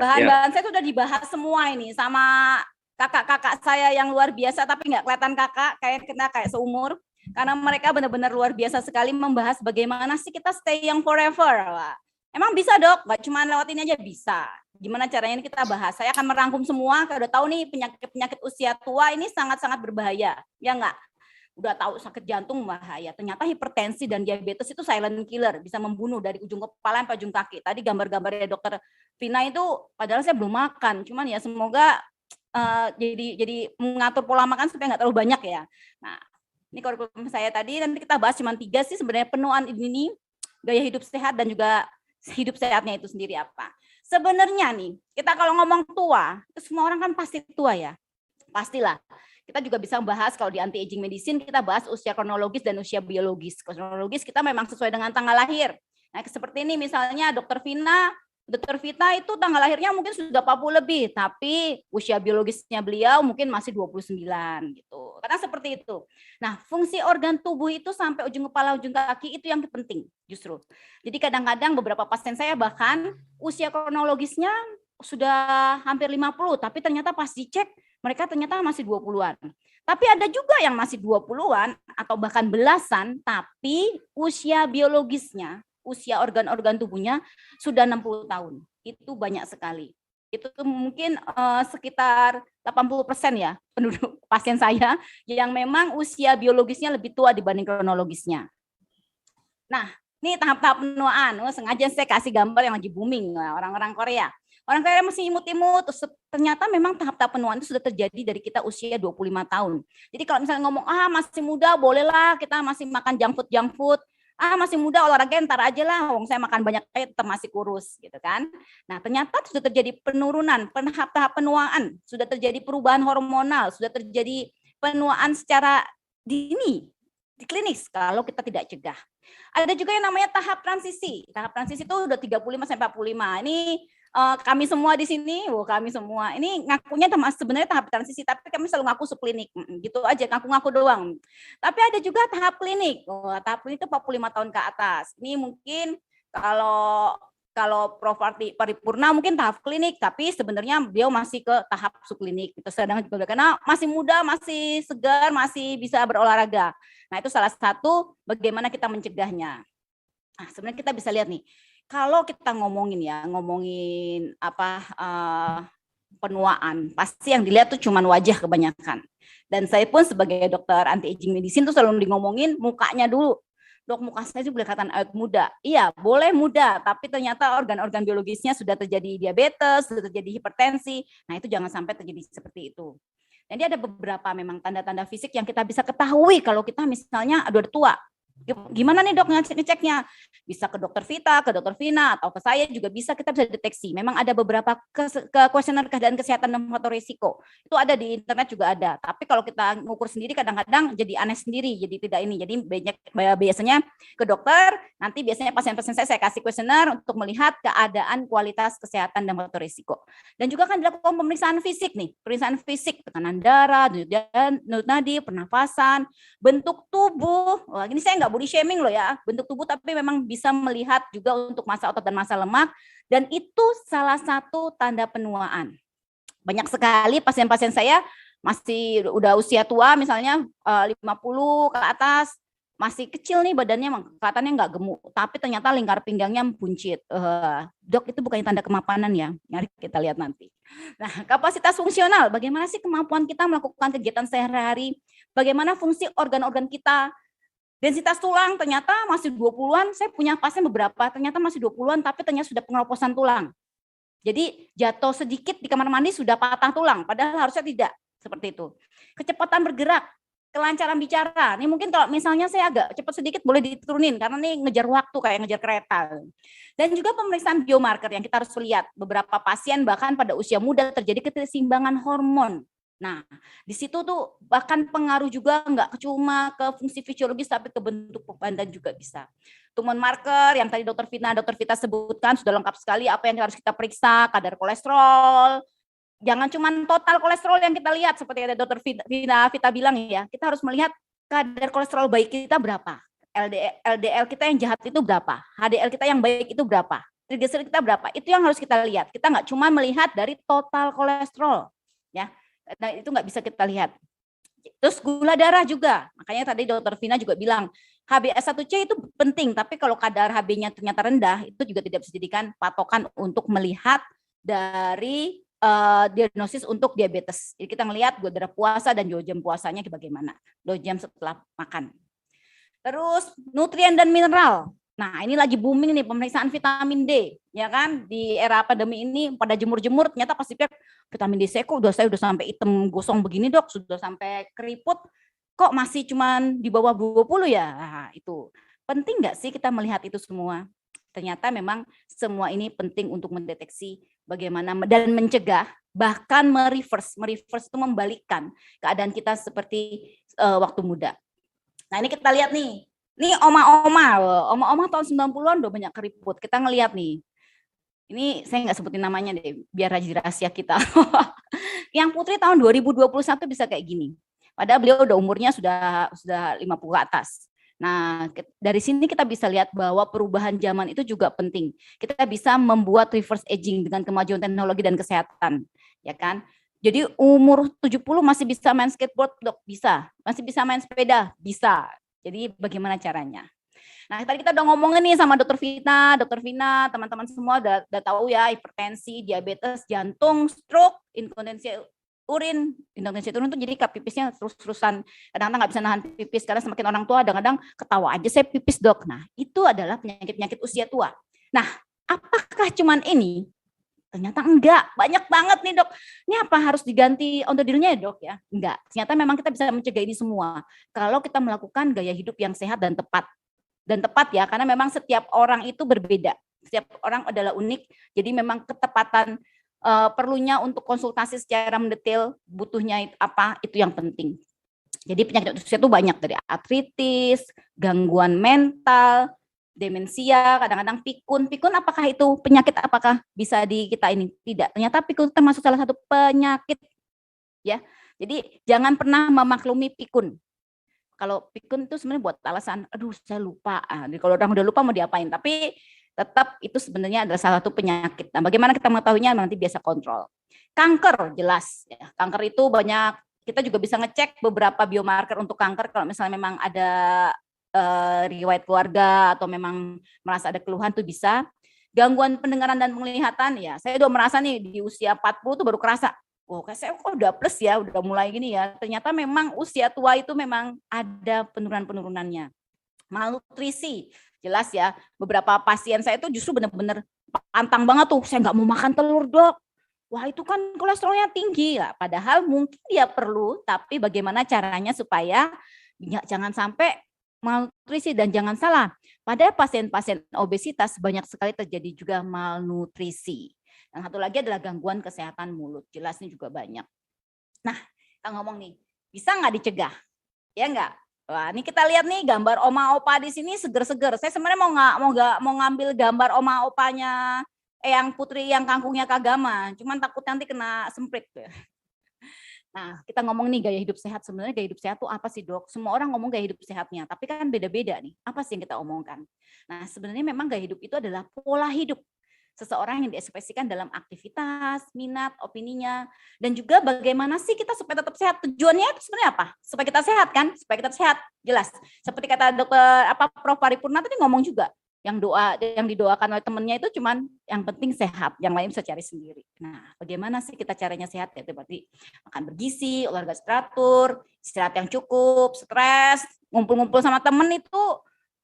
Bahan-bahan saya sudah dibahas semua ini sama kakak-kakak saya yang luar biasa, tapi nggak kelihatan kakak, kayak seumur. Karena mereka benar-benar luar biasa sekali membahas bagaimana sih kita stay young forever. Wah, emang bisa dok, nggak cuma lewat ini aja bisa. Gimana caranya ini kita bahas. Saya akan merangkum semua, kalau udah tahu nih penyakit-penyakit usia tua ini sangat-sangat berbahaya. Ya nggak? Udah tahu sakit jantung bahaya. Ternyata hipertensi dan diabetes itu silent killer, bisa membunuh dari ujung kepala sampai ujung kaki. Tadi gambar-gambarnya dokter Vina itu, padahal saya belum makan. Cuman ya semoga jadi mengatur pola makan supaya nggak terlalu banyak ya. Nah, ini kurikulum saya tadi, nanti kita bahas cuma 3 sih sebenarnya penuaan ini, gaya hidup sehat dan juga hidup sehatnya itu sendiri apa. Sebenarnya nih, kita kalau ngomong tua, itu semua orang kan pasti tua ya. Pastilah. Kita juga bisa membahas kalau di anti-aging medicine, kita bahas usia kronologis dan usia biologis. Kronologis kita memang sesuai dengan tanggal lahir. Nah, seperti ini misalnya Dokter Vita itu tanggal lahirnya mungkin sudah 40 lebih, tapi usia biologisnya beliau mungkin masih 29 gitu. Karena seperti itu. Nah, fungsi organ tubuh itu sampai ujung kepala, ujung kaki itu yang penting justru. Jadi kadang-kadang beberapa pasien saya bahkan usia kronologisnya sudah hampir 50, tapi ternyata pas dicek mereka ternyata masih 20-an. Tapi ada juga yang masih 20-an atau bahkan belasan, tapi usia biologisnya, usia organ-organ tubuhnya sudah 60 tahun. Itu banyak sekali. Itu mungkin sekitar 80% ya penduduk pasien saya yang memang usia biologisnya lebih tua dibanding kronologisnya. Nah, ini tahap-tahap penuaan. Sengaja saya kasih gambar yang lagi booming orang-orang Korea. Orang Korea masih imut-imut, ternyata memang tahap-tahap penuaan itu sudah terjadi dari kita usia 25 tahun. Jadi kalau misalnya ngomong, masih muda bolehlah kita masih makan junk food, masih muda olahraga ntar aja lah, saya makan banyak tetap masih kurus gitu kan. Nah ternyata sudah terjadi penurunan, tahap-tahap penuaan, sudah terjadi perubahan hormonal, sudah terjadi penuaan secara dini, di klinis kalau kita tidak cegah. Ada juga yang namanya tahap transisi. Tahap transisi itu udah 35 sampai 45. Ini kami semua di sini, kami semua ini ngakunya sebenarnya tahap transisi, tapi kami selalu ngaku subklinik, gitu aja, ngaku-ngaku doang. Tapi ada juga tahap klinik, tahap klinik itu 45 tahun ke atas. Ini mungkin kalau Prof. Paripurna mungkin tahap klinik, tapi sebenarnya beliau masih ke tahap subklinik. Itu sedang karena masih muda, masih segar, masih bisa berolahraga. Nah itu salah satu bagaimana kita mencegahnya. Nah sebenarnya kita bisa lihat nih. Kalau kita ngomongin penuaan, pasti yang dilihat tuh cuman wajah kebanyakan. Dan saya pun sebagai dokter anti-aging medicine tuh selalu ngomongin mukanya dulu. Dok, muka saya juga boleh kelihatan awet muda. Iya, boleh muda, tapi ternyata organ-organ biologisnya sudah terjadi diabetes, sudah terjadi hipertensi. Nah, itu jangan sampai terjadi seperti itu. Jadi ada beberapa memang tanda-tanda fisik yang kita bisa ketahui kalau kita misalnya udah tua. Gimana nih dok ngeceknya? Bisa ke dokter Vita, ke dokter Vina, atau ke saya juga bisa, kita bisa deteksi. Memang ada beberapa kuesioner keadaan kesehatan dan faktor risiko. Itu ada di internet juga ada. Tapi kalau kita ngukur sendiri kadang-kadang jadi aneh sendiri, jadi tidak ini. Jadi biasanya ke dokter, nanti biasanya pasien-pasien saya kasih kuesioner untuk melihat keadaan kualitas kesehatan dan faktor risiko. Dan juga kan dilakukan pemeriksaan fisik nih, pemeriksaan fisik, tekanan darah, denyut nadi, pernafasan, bentuk tubuh. Wah, ini saya nggak body shaming loh ya, bentuk tubuh, tapi memang bisa melihat juga untuk massa otot dan massa lemak, dan itu salah satu tanda penuaan. Banyak sekali pasien-pasien saya masih udah usia tua, misalnya 50 ke atas, masih kecil nih badannya, kelihatannya nggak gemuk, tapi ternyata lingkar pinggangnya buncit. Dok, itu bukannya tanda kemapanan ya? Mari kita lihat nanti. Nah, kapasitas fungsional, bagaimana sih kemampuan kita melakukan kegiatan sehari-hari, bagaimana fungsi organ-organ kita. Densitas tulang ternyata masih 20-an, saya punya pasien beberapa, ternyata masih 20-an, tapi ternyata sudah pengeroposan tulang. Jadi jatuh sedikit di kamar mandi sudah patah tulang, padahal harusnya tidak, seperti itu. Kecepatan bergerak, kelancaran bicara, ini mungkin kalau misalnya saya agak cepat sedikit boleh diturunin, karena ini ngejar waktu kayak ngejar kereta. Dan juga pemeriksaan biomarker yang kita harus lihat, beberapa pasien bahkan pada usia muda terjadi keseimbangan hormon. Nah, di situ tuh bahkan pengaruh juga nggak cuma ke fungsi fisiologis, tapi ke bentuk badan juga bisa. Tumor marker yang tadi Dokter Vita sebutkan sudah lengkap sekali apa yang harus kita periksa, kadar kolesterol. Jangan cuma total kolesterol yang kita lihat, seperti ada Dokter Vita bilang ya, kita harus melihat kadar kolesterol baik kita berapa, LDL kita yang jahat itu berapa, HDL kita yang baik itu berapa. triglycerid kita berapa. Itu yang harus kita lihat. Kita nggak cuma melihat dari total kolesterol, ya. Nah, itu nggak bisa kita lihat. Terus gula darah juga. Makanya tadi Dokter Vina juga bilang HbA1c itu penting, tapi kalau kadar Hb-nya ternyata rendah, itu juga tidak bisa dijadikan patokan untuk melihat dari diagnosis untuk diabetes. Jadi kita ngelihat gula darah puasa dan 2 jam puasanya bagaimana, 2 jam setelah makan. Terus nutrien dan mineral. Nah, ini lagi booming nih pemeriksaan vitamin D, ya kan? Di era pandemi ini pada jemur-jemur ternyata pasti vitamin D saya kok saya udah sampai hitam gosong begini, Dok, sudah sampai keriput. Kok masih cuman di bawah 20 ya? Nah, itu. Penting nggak sih kita melihat itu semua? Ternyata memang semua ini penting untuk mendeteksi bagaimana dan mencegah, bahkan mereverse. Mereverse itu membalikkan keadaan kita seperti waktu muda. Nah, ini kita lihat nih. Ini oma-oma tahun 90-an udah banyak keriput. Kita ngelihat nih. Ini saya nggak sebutin namanya deh, biar rahasia kita. Yang Putri tahun 2021 bisa kayak gini. Padahal beliau udah umurnya sudah 50 ke atas. Nah, dari sini kita bisa lihat bahwa perubahan zaman itu juga penting. Kita bisa membuat reverse aging dengan kemajuan teknologi dan kesehatan, ya kan? Jadi umur 70 masih bisa main skateboard, Dok? Bisa. Masih bisa main sepeda? Bisa. Jadi bagaimana caranya? Nah, tadi kita udah ngomongin nih sama Dokter Vina, teman-teman semua udah tahu ya, hipertensi, diabetes, jantung, stroke, inkontinensi urin itu jadi pipisnya terus-terusan. Kadang-kadang nggak bisa nahan pipis karena semakin orang tua kadang-kadang ketawa aja saya pipis, Dok. Nah, itu adalah penyakit-penyakit usia tua. Nah, apakah cuman ini? Ternyata enggak, banyak banget nih, Dok. Ini apa harus diganti onderdilnya ya, Dok ya? Enggak, ternyata memang kita bisa mencegah ini semua kalau kita melakukan gaya hidup yang sehat dan tepat. Dan tepat ya, karena memang setiap orang itu berbeda. Setiap orang adalah unik, jadi memang ketepatan perlunya untuk konsultasi secara mendetail, butuhnya apa, itu yang penting. Jadi penyakit usia itu banyak, dari artritis, gangguan mental, demensia, kadang-kadang pikun. Pikun apakah itu penyakit, apakah bisa kita ini? Tidak. Ternyata pikun termasuk salah satu penyakit, ya. Jadi jangan pernah memaklumi pikun. Kalau pikun itu sebenarnya buat alasan, aduh saya lupa. Jadi kalau orang udah lupa mau diapain? Tapi tetap itu sebenarnya adalah salah satu penyakit. Nah, bagaimana kita mengetahuinya? Nanti biasa kontrol. Kanker jelas. Ya. Kanker itu banyak. Kita juga bisa ngecek beberapa biomarker untuk kanker kalau misalnya memang ada riwayat keluarga atau memang merasa ada keluhan tuh bisa. Gangguan pendengaran dan penglihatan ya, saya udah merasa nih di usia 40 tuh baru kerasa, oh kayak saya kok udah plus ya, udah mulai gini ya. Ternyata memang usia tua itu memang ada penurunan-penurunannya. Malnutrisi, jelas ya, beberapa pasien saya itu justru benar-benar pantang banget tuh, saya nggak mau makan telur, Dok. Wah itu kan kolesterolnya tinggi lah, padahal mungkin dia perlu, tapi bagaimana caranya supaya jangan sampai malnutrisi. Dan jangan salah, pada pasien-pasien obesitas banyak sekali terjadi juga malnutrisi. Dan satu lagi adalah gangguan kesehatan mulut, jelas ini juga banyak. Nah, kita ngomong nih, bisa nggak dicegah? Ya nggak? Wah, ini kita lihat nih gambar oma opa di sini seger-seger. Saya sebenarnya mau ngambil gambar oma opanya yang Putri yang kangkungnya Kagama, cuman takut nanti kena semprit. Nah, kita ngomong nih gaya hidup sehat. Sebenarnya gaya hidup sehat itu apa sih, Dok? Semua orang ngomong gaya hidup sehatnya, tapi kan beda-beda nih. Apa sih yang kita omongkan? Nah, sebenarnya memang gaya hidup itu adalah pola hidup seseorang yang diekspresikan dalam aktivitas, minat, opininya, dan juga bagaimana sih kita supaya tetap sehat. Tujuannya itu sebenarnya apa? Supaya kita sehat kan? Supaya kita sehat, jelas. Seperti kata Dokter Prof Paripurna tadi ngomong juga, yang didoakan oleh temennya itu cuman yang penting sehat, yang lain bisa cari sendiri. Nah, bagaimana sih kita caranya sehat? Ya, berarti makan bergizi, olahraga teratur, istirahat yang cukup, stres, ngumpul-ngumpul sama temen itu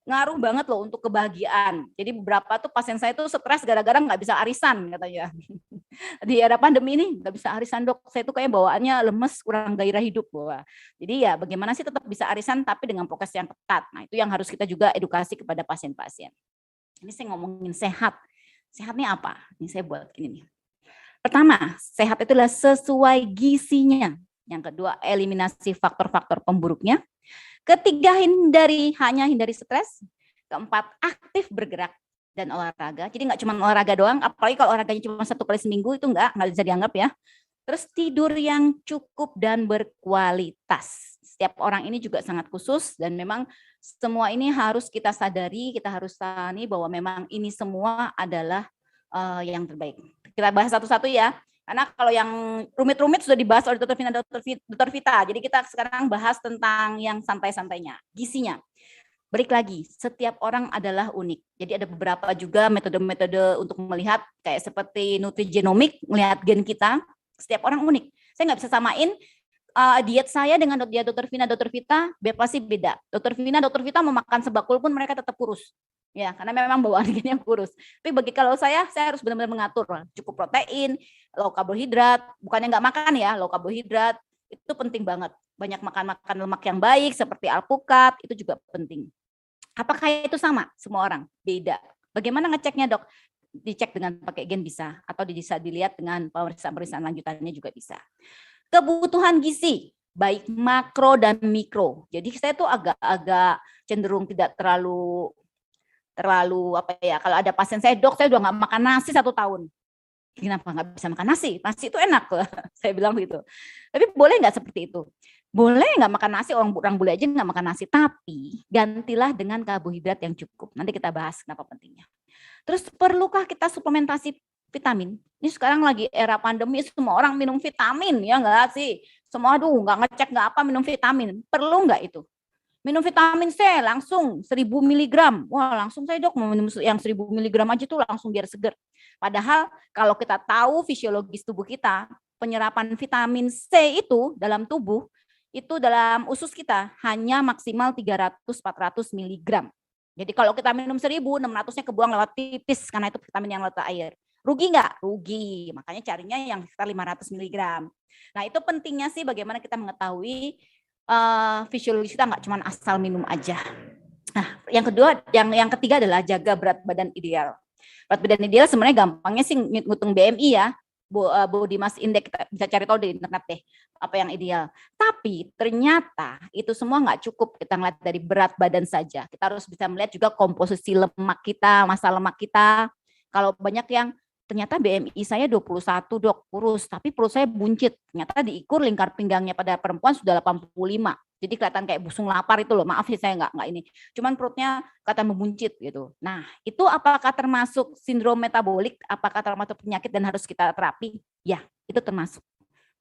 ngaruh banget loh untuk kebahagiaan. Jadi beberapa tuh pasien saya tuh stres gara-gara nggak bisa arisan katanya. Di era pandemi ini nggak bisa arisan, Dok. Saya tuh kayak bawaannya lemes, kurang gairah hidup. Bahwa. Jadi ya bagaimana sih tetap bisa arisan tapi dengan prokes yang ketat. Nah itu yang harus kita juga edukasi kepada pasien-pasien. Ini saya ngomongin sehat. Sehatnya apa? Ini saya buat gini nih. Pertama, sehat itu adalah sesuai gizinya. Yang kedua, eliminasi faktor-faktor pemburuknya. Ketiga, hindari stres. Keempat, aktif bergerak dan olahraga. Jadi nggak cuma olahraga doang, apalagi kalau olahraganya cuma 1 kali seminggu itu nggak bisa dianggap ya. Terus tidur yang cukup dan berkualitas. Setiap orang ini juga sangat khusus dan memang semua ini harus kita sadari, kita harus sadari bahwa memang ini semua adalah yang terbaik. Kita bahas satu-satu ya. Karena kalau yang rumit-rumit sudah dibahas oleh Dr. Vita. Jadi kita sekarang bahas tentang yang santai-santainya, gizinya. Balik lagi, setiap orang adalah unik. Jadi ada beberapa juga metode-metode untuk melihat kayak seperti nutrigenomik, melihat gen kita. Setiap orang unik. Saya nggak bisa samain diet saya dengan diet Dr. Vina, Dr. Vita, pasti beda. Dr. Vina, Dr. Vita mau makan sebakul pun mereka tetap kurus. Ya, karena memang bawaan gennya kurus. Tapi bagi kalau saya harus benar-benar mengatur. Cukup protein, low karbohidrat, bukannya nggak makan ya, low karbohidrat, itu penting banget. Banyak makan lemak yang baik seperti alpukat, itu juga penting. Apakah itu sama semua orang? Beda. Bagaimana ngeceknya, Dok? Dicek dengan pakai gen bisa, atau bisa dilihat dengan pemeriksaan lanjutannya juga bisa. Kebutuhan gizi, baik makro dan mikro. Jadi saya tuh agak-agak cenderung tidak terlalu apa ya, kalau ada pasien saya, Dok, saya udah nggak makan nasi 1 tahun. Kenapa nggak bisa makan nasi? Nasi itu enak. Saya bilang begitu. Tapi boleh nggak seperti itu? Boleh nggak makan nasi, orang bule aja nggak makan nasi, tapi gantilah dengan karbohidrat yang cukup. Nanti kita bahas kenapa pentingnya. Terus perlukah kita suplementasi vitamin? Ini sekarang lagi era pandemi, semua orang minum vitamin, ya nggak sih? Semua nggak ngecek nggak apa minum vitamin. Perlu nggak itu? Minum vitamin C langsung 1000 mg. Wah, langsung saya, Dok, mau minum yang 1000 mg aja tuh langsung biar seger. Padahal kalau kita tahu fisiologis tubuh kita, penyerapan vitamin C itu dalam tubuh, itu dalam usus kita hanya maksimal 300-400 mg. Jadi kalau kita minum 1000, 600-nya kebuang lewat pipis karena itu vitamin yang lewat air. Rugi nggak? Rugi. Makanya carinya yang sekitar 500 mg. Nah, itu pentingnya sih bagaimana kita mengetahui fisiologis kita nggak cuma asal minum aja. Nah, yang kedua, yang ketiga adalah jaga berat badan ideal. Berat badan ideal sebenarnya gampangnya sih ngitung BMI ya, body mass index, kita bisa cari tahu di internet deh apa yang ideal. Tapi ternyata itu semua nggak cukup kita ngeliat dari berat badan saja. Kita harus bisa melihat juga komposisi lemak kita, massa lemak kita. Kalau banyak yang ternyata BMI saya 21, Dok, kurus, tapi perut saya buncit. Ternyata diukur lingkar pinggangnya pada perempuan sudah 85. Jadi kelihatan kayak busung lapar itu loh. Maaf ya saya nggak ini. Cuman perutnya kelihatan membuncit gitu. Nah, itu apakah termasuk sindrom metabolik? Apakah termasuk penyakit dan harus kita terapi? Ya, itu termasuk.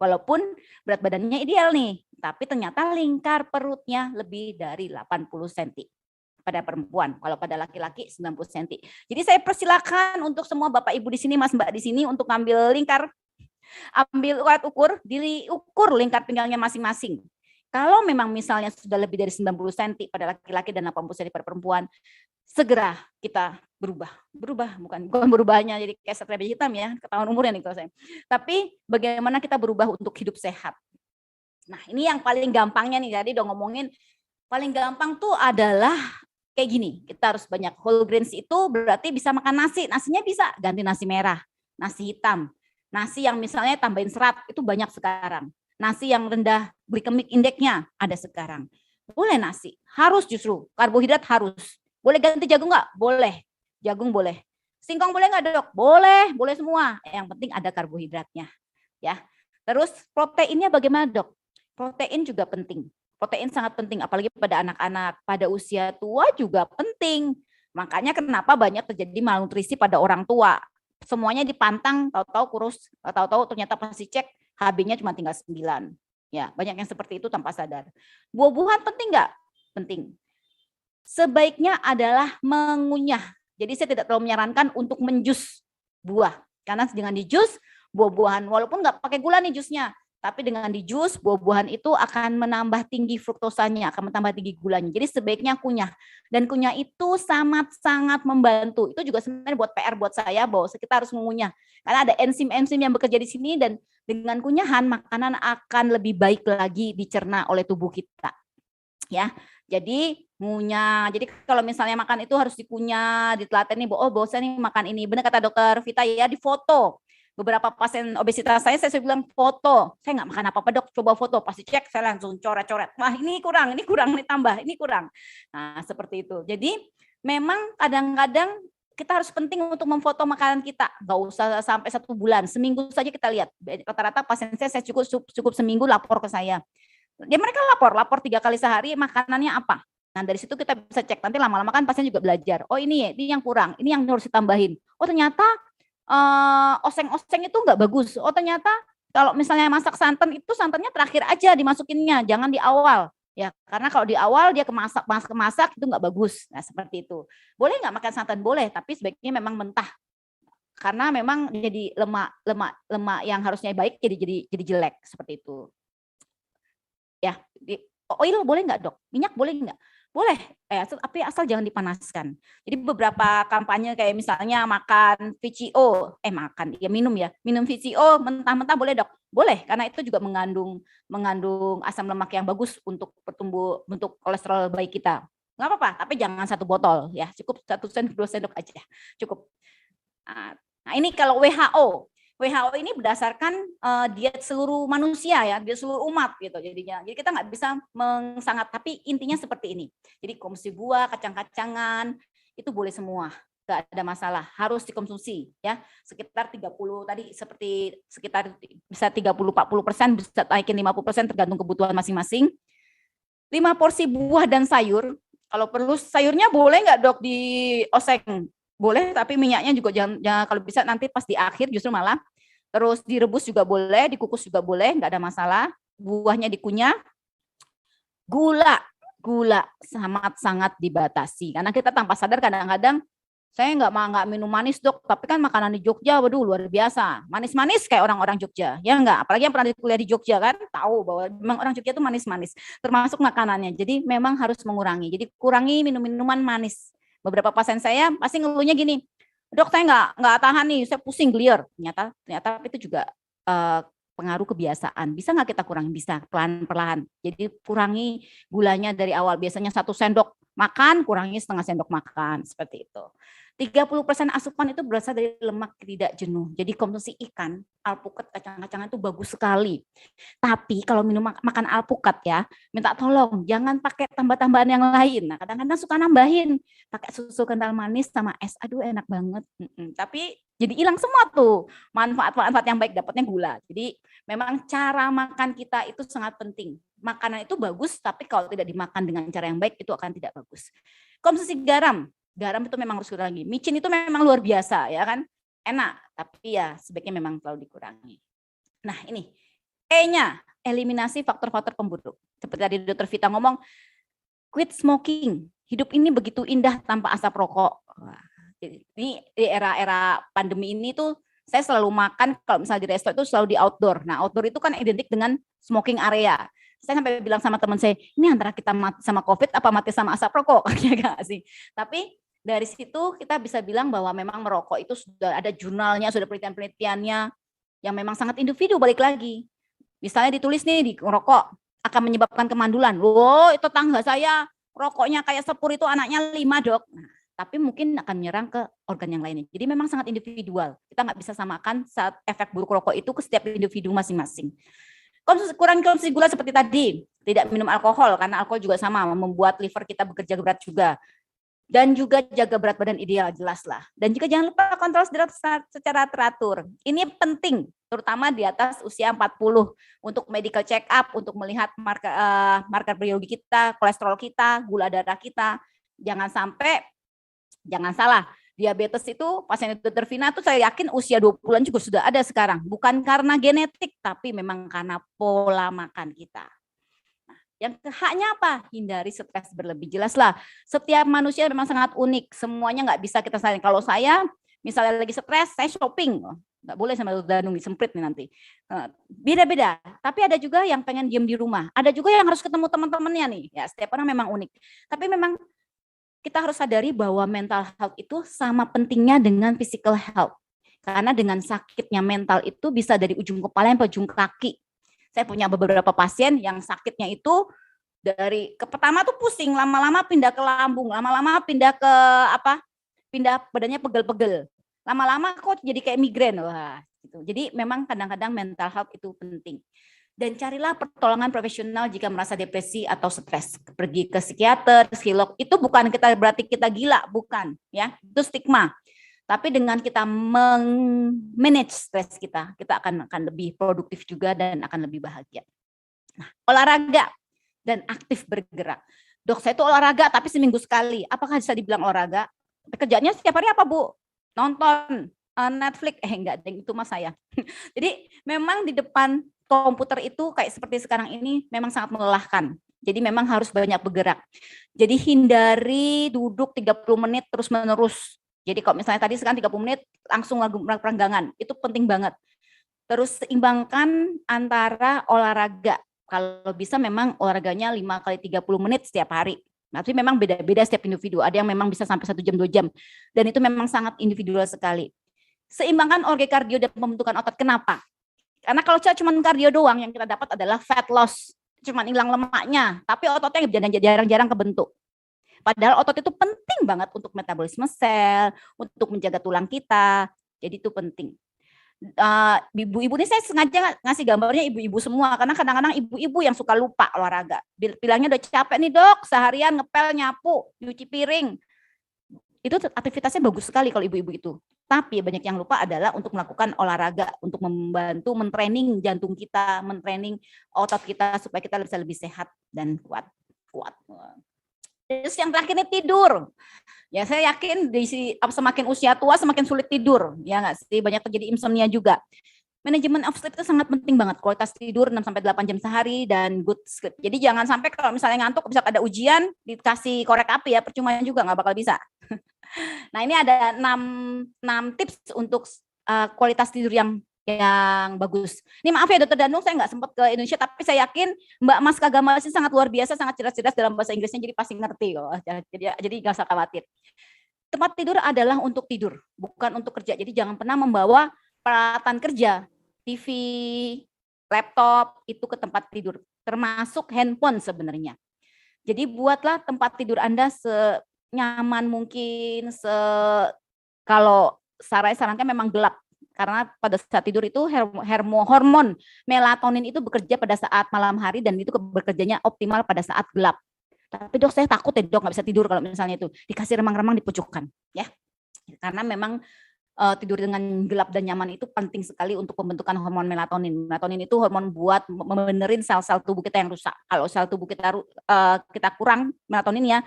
Walaupun berat badannya ideal nih, tapi ternyata lingkar perutnya lebih dari 80 cm. Pada perempuan, kalau pada laki-laki 90 cm. Jadi saya persilakan untuk semua Bapak Ibu di sini, Mas Mbak di sini untuk ambil lingkar, ambil alat ukur, diukur lingkar pinggangnya masing-masing. Kalau memang misalnya sudah lebih dari 90 cm pada laki-laki dan 80 cm pada perempuan, segera kita berubah bukan berubahnya jadi kayak satria hitam ya, ketahuan umurnya nih kalau saya. Tapi bagaimana kita berubah untuk hidup sehat. Nah, ini yang paling gampangnya nih, tadi udah ngomongin paling gampang tuh adalah kayak gini, kita harus banyak whole grains, itu berarti bisa makan nasi. Nasinya bisa ganti nasi merah, nasi hitam. Nasi yang misalnya tambahin serat, itu banyak sekarang. Nasi yang rendah glycemic index-nya ada sekarang. Boleh nasi, harus justru. Karbohidrat harus. Boleh ganti jagung nggak? Boleh. Jagung boleh. Singkong boleh nggak, Dok? Boleh, boleh semua. Yang penting ada karbohidratnya. Ya. Terus proteinnya bagaimana, Dok? Protein juga penting. Protein sangat penting, apalagi pada anak-anak, pada usia tua juga penting. Makanya kenapa banyak terjadi malnutrisi pada orang tua. Semuanya dipantang, tahu-tahu kurus, tahu-tahu ternyata pas dicek HB-nya cuma tinggal 9. Ya, banyak yang seperti itu tanpa sadar. Buah-buahan penting nggak? Penting. Sebaiknya adalah mengunyah. Jadi saya tidak terlalu menyarankan untuk menjus buah. Karena dengan dijus, buah-buahan, walaupun nggak pakai gula nih jusnya, tapi dengan di jus, buah-buahan itu akan menambah tinggi fruktosanya, akan menambah tinggi gulanya. Jadi sebaiknya kunyah. Dan kunyah itu sangat-sangat membantu. Itu juga sebenarnya buat PR buat saya, bahwa kita harus mengunyah. Karena ada enzim-enzim yang bekerja di sini, dan dengan kunyahan makanan akan lebih baik lagi dicerna oleh tubuh kita. Ya, jadi ngunyah. Jadi kalau misalnya makan itu harus dikunyah, ditelateni, bahwa saya nih makan ini. Benar kata Dokter Vita ya, difoto. Beberapa pasien obesitas saya bilang foto. Saya nggak makan apa-apa, Dok, coba foto. Pasti cek, saya langsung coret-coret. Wah, ini kurang, ini tambah, ini kurang. Nah, seperti itu. Jadi memang kadang-kadang kita harus penting untuk memfoto makanan kita. Nggak usah sampai 1 bulan, seminggu saja kita lihat. Rata-rata pasien saya cukup seminggu lapor ke saya. Dia mereka lapor 3 kali sehari makanannya apa. Nah, dari situ kita bisa cek. Nanti lama-lama kan pasien juga belajar. Oh, ini yang kurang, ini yang harus ditambahin. Oh, ternyata oseng-oseng itu nggak bagus. Oh ternyata kalau misalnya masak santan itu santannya terakhir aja dimasukinnya, jangan di awal. Ya, karena kalau di awal dia kemasak itu nggak bagus. Nah, seperti itu. Boleh nggak makan santan? Boleh, tapi sebaiknya memang mentah. Karena memang jadi lemak yang harusnya baik jadi jelek seperti itu. Ya, oil boleh nggak dok? Minyak boleh nggak? Boleh, tapi asal jangan dipanaskan. Jadi beberapa kampanye kayak misalnya makan VCO, minum VCO mentah-mentah boleh dok? Boleh, karena itu juga mengandung asam lemak yang bagus untuk bentuk kolesterol baik kita. Nggak apa-apa, tapi jangan 1 botol ya, cukup 1 sendok 2 sendok aja, cukup. Nah ini kalau WHO ini berdasarkan diet seluruh manusia ya, diet seluruh umat gitu jadinya. Jadi kita nggak bisa mengsangat, tapi intinya seperti ini. Jadi konsumsi buah, kacang-kacangan itu boleh semua, nggak ada masalah, harus dikonsumsi ya. Sekitar 30 tadi sekitar bisa 30-40%, bisa naikin 50% tergantung kebutuhan masing-masing. 5 porsi buah dan sayur. Kalau perlu sayurnya boleh nggak dok dioseng? Boleh, tapi minyaknya juga jangan kalau bisa nanti pas di akhir justru malah. Terus direbus juga boleh, dikukus juga boleh, nggak ada masalah. Buahnya dikunyah. Gula sangat dibatasi karena kita tanpa sadar kadang-kadang saya nggak minum manis dok, tapi kan makanan di Jogja, waduh luar biasa, manis-manis kayak orang-orang Jogja, ya nggak? Apalagi yang pernah kuliah di Jogja kan, tahu bahwa memang orang Jogja itu manis-manis, termasuk makanannya. Jadi memang harus mengurangi. Jadi kurangi minum-minuman manis. Beberapa pasien saya pasti ngeluhnya gini, dok saya nggak tahan nih, saya pusing gelir. Ternyata itu juga pengaruh kebiasaan. Bisa nggak kita kurangi? Bisa, pelan-pelan. Jadi kurangi gulanya dari awal. Biasanya 1 sendok makan, kurangi setengah sendok makan. Seperti itu. 30% asupan itu berasal dari lemak tidak jenuh. Jadi konsumsi ikan, alpukat, kacang-kacangan itu bagus sekali. Tapi kalau makan alpukat ya, minta tolong jangan pakai tambah-tambahan yang lain. Nah, kadang-kadang suka nambahin, pakai susu kental manis sama es. Aduh enak banget. Tapi jadi hilang semua tuh manfaat-manfaat yang baik, dapatnya gula. Jadi memang cara makan kita itu sangat penting. Makanan itu bagus, tapi kalau tidak dimakan dengan cara yang baik itu akan tidak bagus. Konsumsi garam itu memang harus dikurangi. Micin itu memang luar biasa ya kan, enak, tapi ya sebaiknya memang terlalu dikurangi. Nah ini E-nya, eliminasi faktor-faktor pemburuk. Seperti tadi Dr. Vita ngomong, quit smoking. Hidup ini begitu indah tanpa asap rokok. Ini di era-era pandemi ini tuh saya selalu makan kalau misalnya di resto itu selalu di outdoor. Nah outdoor itu kan identik dengan smoking area. Saya sampai bilang sama teman saya, ini antara kita mati sama COVID apa mati sama asap rokok? Ya gak sih? Tapi dari situ kita bisa bilang bahwa memang merokok itu sudah ada jurnalnya, sudah penelitian-penelitiannya yang memang sangat individu. Balik lagi, misalnya ditulis nih di rokok akan menyebabkan kemandulan. Wow, itu tangga saya rokoknya kayak sepur itu anaknya 5 dok. Nah, tapi mungkin akan menyerang ke organ yang lainnya. Jadi memang sangat individual. Kita nggak bisa samakan saat efek buruk rokok itu ke setiap individu masing-masing. Kurangi konsumsi gula seperti tadi, tidak minum alkohol karena alkohol juga sama membuat liver kita bekerja berat juga. Dan juga jaga berat badan ideal, jelas lah. Dan juga jangan lupa kontrol berat secara teratur. Ini penting, terutama di atas usia 40 untuk medical check up, untuk melihat marker biologi kita, kolesterol kita, gula darah kita. Jangan salah, diabetes itu pasien Dr. Vina tuh saya yakin usia 20-an juga sudah ada sekarang. Bukan karena genetik, tapi memang karena pola makan kita. Yang haknya apa? Hindari stres berlebih. Jelaslah, setiap manusia memang sangat unik. Semuanya nggak bisa kita saling. Kalau saya misalnya lagi stres, saya shopping. Nggak boleh sama Danung disemprit nih nanti. Beda-beda. Tapi ada juga yang pengen diem di rumah. Ada juga yang harus ketemu teman-temannya nih. Ya, setiap orang memang unik. Tapi memang kita harus sadari bahwa mental health itu sama pentingnya dengan physical health. Karena dengan sakitnya mental itu bisa dari ujung kepala sampai ujung kaki. Saya punya beberapa pasien yang sakitnya itu dari pertama tuh pusing, lama-lama pindah ke lambung, lama-lama pindah badannya pegel-pegel. Lama-lama kok jadi kayak migrain. Wah, gitu. Jadi memang kadang-kadang mental health itu penting. Dan carilah pertolongan profesional jika merasa depresi atau stres. Pergi ke psikiater, psikolog. Itu bukan berarti kita gila, bukan, ya. Itu stigma. Tapi dengan kita manage stres kita akan lebih produktif juga dan akan lebih bahagia. Nah, olahraga dan aktif bergerak. Dok, saya itu olahraga tapi seminggu sekali. Apakah bisa dibilang olahraga? Kerjanya setiap hari apa, Bu? Nonton Netflix, enggak, itu mas saya. Jadi memang di depan komputer itu kayak seperti sekarang ini memang sangat melelahkan. Jadi memang harus banyak bergerak. Jadi hindari duduk 30 menit terus menerus. Jadi kalau misalnya tadi sekarang 30 menit langsung lagu perenggangan, itu penting banget. Terus seimbangkan antara olahraga. Kalau bisa memang olahraganya 5 kali 30 menit setiap hari. Tapi memang beda-beda setiap individu. Ada yang memang bisa sampai 1 jam, 2 jam. Dan itu memang sangat individual sekali. Seimbangkan organ kardio dan pembentukan otot. Kenapa? Karena kalau cuma kardio doang yang kita dapat adalah fat loss. Cuma hilang lemaknya. Tapi ototnya jarang-jarang kebentuk. Padahal otot itu penting banget untuk metabolisme sel, untuk menjaga tulang kita. Jadi itu penting. Ibu-ibu ini saya sengaja ngasih gambarnya ibu-ibu semua karena kadang-kadang ibu-ibu yang suka lupa olahraga. Bilangnya udah capek nih dok, seharian ngepel, nyapu, nyuci piring. Itu aktivitasnya bagus sekali kalau ibu-ibu itu. Tapi banyak yang lupa adalah untuk melakukan olahraga, untuk membantu mentraining jantung kita, mentraining otot kita supaya kita bisa lebih sehat dan kuat. Terus yang terakhir ini tidur. Ya saya yakin semakin usia tua semakin sulit tidur. Ya nggak sih, banyak terjadi insomnia juga. Manajemen of sleep itu sangat penting banget. Kualitas tidur 6-8 jam sehari dan good sleep. Jadi jangan sampai kalau misalnya ngantuk bisa ada ujian dikasih korek api ya, percuma juga nggak bakal bisa. Nah ini ada 6 tips untuk kualitas tidur yang bagus. Ini maaf ya Dokter Danung, saya nggak sempat ke Indonesia, tapi saya yakin Mbak Mas Kagama sih sangat luar biasa, sangat cerdas dalam bahasa Inggrisnya, jadi pasti ngerti kok. Jadi nggak usah khawatir. Tempat tidur adalah untuk tidur, bukan untuk kerja. Jadi jangan pernah membawa peralatan kerja, TV, laptop itu ke tempat tidur, termasuk handphone sebenarnya. Jadi buatlah tempat tidur Anda senyaman mungkin, kalau saya sarankan memang gelap. Karena pada saat tidur itu hormon melatonin itu bekerja pada saat malam hari dan itu bekerjanya optimal pada saat gelap. Tapi dok saya takut ya dok nggak bisa tidur kalau misalnya itu dikasih remang-remang di pojokan ya. Karena memang tidur dengan gelap dan nyaman itu penting sekali untuk pembentukan hormon melatonin. Melatonin itu hormon buat membenerin sel-sel tubuh kita yang rusak. Kalau sel tubuh kita kurang melatonin ya,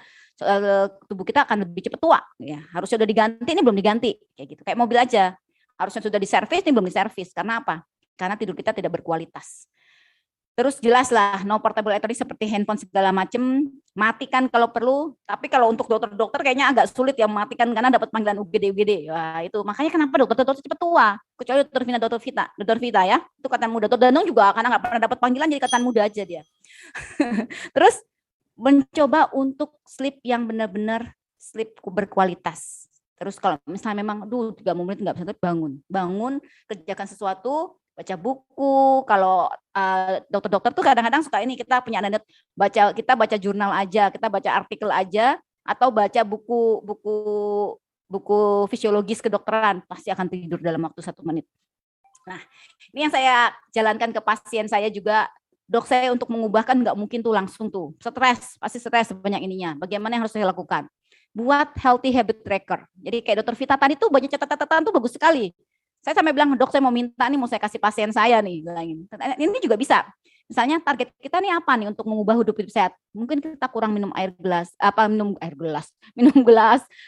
tubuh kita akan lebih cepat tua. Ya, harusnya udah diganti, ini belum diganti, kayak gitu. Kayak mobil aja, harusnya sudah diservis, ini belum diservis. Karena apa? Karena tidur kita tidak berkualitas. Terus jelas lah, no portable electronic seperti handphone segala macam, matikan kalau perlu. Tapi kalau untuk dokter-dokter kayaknya agak sulit ya mematikan karena dapat panggilan UGD. Wah itu makanya kenapa dokter-dokter cepat tua. Kecuali dokter Vita ya. Itu katan muda. Dokter Danung juga karena nggak pernah dapat panggilan jadi katan muda aja dia. Terus mencoba untuk sleep yang benar-benar sleep berkualitas. Terus kalau misalnya memang 3 menit nggak bisa bangun, kerjakan sesuatu, baca buku. Kalau dokter-dokter tuh kadang-kadang suka ini, kita punya anak kita baca jurnal aja, kita baca artikel aja, atau baca buku fisiologis kedokteran, pasti akan tidur dalam waktu 1 menit. Nah, ini yang saya jalankan ke pasien saya juga. Dok, saya untuk mengubahkan nggak mungkin tuh langsung tuh. Pasti stres sebanyak ininya. Bagaimana yang harus saya lakukan? Buat healthy habit tracker. Jadi kayak Dokter Vita tadi tuh banyak catatan tuh bagus sekali. Saya sampai bilang, dok saya mau minta nih, mau saya kasih pasien saya nih. Ini juga bisa. Misalnya target kita nih apa nih untuk mengubah hidup sehat? Mungkin kita kurang minum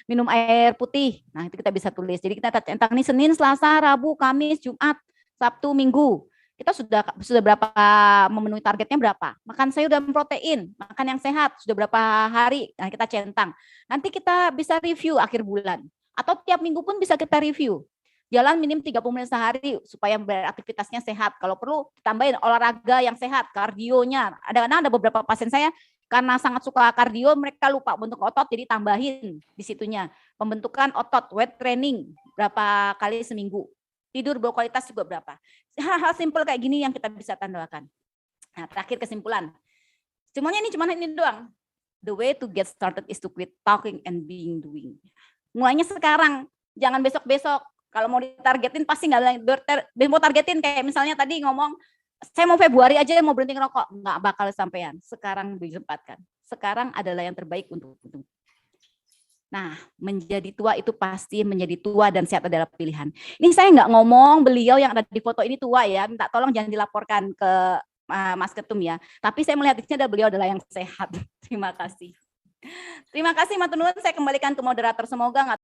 minum air putih. Nah itu kita bisa tulis. Jadi kita centang nih Senin, Selasa, Rabu, Kamis, Jumat, Sabtu, Minggu. Kita sudah berapa memenuhi targetnya berapa? Makan sayur dan protein, makan yang sehat sudah berapa hari? Nah kita centang. Nanti kita bisa review akhir bulan. Atau tiap minggu pun bisa kita review. Jalan minim 30 menit sehari supaya beraktivitasnya sehat. Kalau perlu tambahin olahraga yang sehat, kardionya. Ada beberapa pasien saya karena sangat suka kardio, mereka lupa bentuk otot, jadi tambahin di situnya. Pembentukan otot, weight training berapa kali seminggu. Tidur berkualitas juga berapa. Hal-hal simpel kayak gini yang kita bisa tandalkan. Nah, terakhir kesimpulan. Cuma ini doang. The way to get started is to quit talking and being doing. Mulainya sekarang, jangan besok-besok. Kalau mau ditargetin pasti mau targetin kayak misalnya tadi ngomong saya mau Februari aja mau berhenti ngerokok, nggak bakal sampean. Sekarang disempatkan. Sekarang adalah yang terbaik untuk. Nah, menjadi tua itu pasti menjadi tua dan sehat adalah pilihan. Ini saya nggak ngomong beliau yang ada di foto ini tua ya, minta tolong jangan dilaporkan ke Mas Ketum ya. Tapi saya melihat di sini beliau adalah yang sehat. Terima kasih. Terima kasih Matur Nuwun, saya kembalikan ke moderator, semoga nggak